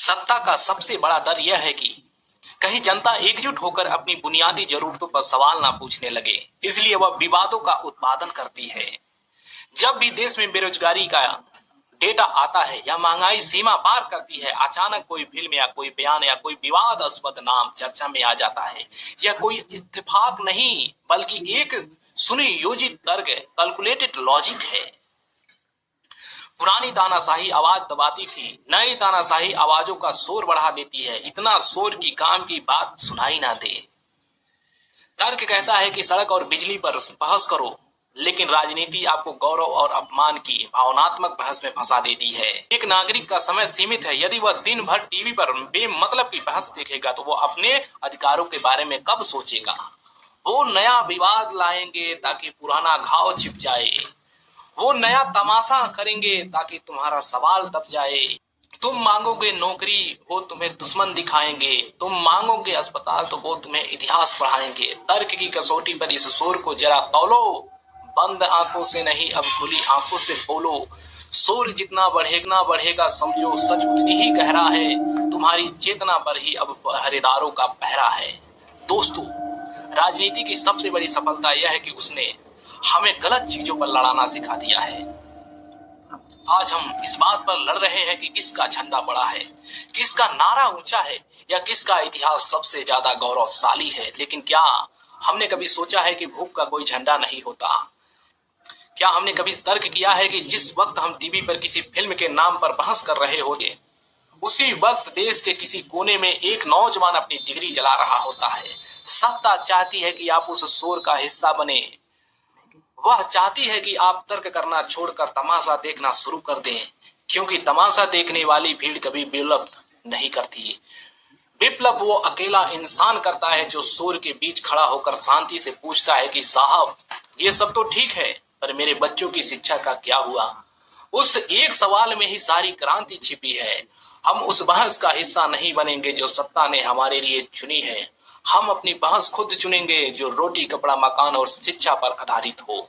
सत्ता का सबसे बड़ा डर यह है कि कहीं जनता एकजुट होकर अपनी बुनियादी जरूरतों पर सवाल ना पूछने लगे, इसलिए वह विवादों का उत्पादन करती है। जब भी देश में बेरोजगारी का डेटा आता है या महंगाई सीमा पार करती है, अचानक कोई फिल्म या कोई बयान या कोई विवादास्पद नाम चर्चा में आ जाता है। यह कोई इत्तेफाक नहीं बल्कि एक सुनियोजित तर्क, कैलकुलेटेड लॉजिक है। पुरानी तानाशाही आवाज दबाती थी, नई तानाशाही आवाजों का शोर बढ़ा देती है, इतना शोर की काम की बात सुनाई ना दे। तर्क कहता है कि सड़क और बिजली पर बहस करो, लेकिन राजनीति आपको गौरव और अपमान की भावनात्मक बहस में फंसा देती है। एक नागरिक का समय सीमित है, यदि वह दिन भर टीवी पर बेमतलब की बहस देखेगा तो वो अपने अधिकारों के बारे में कब सोचेगा। वो नया विवाद लाएंगे ताकि पुराना घाव छिप जाए, वो नया तमाशा करेंगे ताकि तुम्हारा सवाल दब जाए। तुम मांगोगे नौकरी, वो तुम्हें दुश्मन दिखाएंगे। तुम मांगोगे अस्पताल, तो वो तुम्हें इतिहास पढ़ाएंगे। तर्क की कसौटी पर इस शोर को जरा तौलो, बंद आंखों से नहीं अब खुली आंखों से बोलो। शोर जितना बढ़ेगा समझो सच उतनी ही गहरा है, तुम्हारी चेतना पर ही अब पहरेदारों का पहरा है। दोस्तों, राजनीति की सबसे बड़ी सफलता यह है कि उसने हमें गलत चीजों पर लड़ाना सिखा दिया है। आज हम इस बात पर लड़ रहे हैं कि किसका झंडा बड़ा है, किसका नारा ऊंचा है या किसका इतिहास सबसे ज्यादा गौरवशाली है। लेकिन क्या हमने कभी सोचा है कि भूख का कोई झंडा नहीं होता? क्या हमने कभी तर्क किया है कि जिस वक्त हम टीवी पर किसी फिल्म के नाम पर बहस कर रहे होते, उसी वक्त देश के किसी कोने में एक नौजवान अपनी डिग्री जला रहा होता है। सत्ता चाहती है कि आप उस शोर का हिस्सा बने। वह चाहती है कि आप तर्क करना छोड़कर तमाशा देखना शुरू कर दें, क्योंकि तमाशा देखने वाली भीड़ कभी विप्लव नहीं करती। विप्लव वो अकेला इंसान करता है जो शोर के बीच खड़ा होकर शांति से पूछता है कि साहब, ये सब तो ठीक है, पर मेरे बच्चों की शिक्षा का क्या हुआ? उस एक सवाल में ही सारी क्रांति छिपी है। हम उस बहस का हिस्सा नहीं बनेंगे जो सत्ता ने हमारे लिए चुनी है। हम अपनी बहस खुद चुनेंगे जो रोटी, कपड़ा, मकान और शिक्षा पर आधारित हो।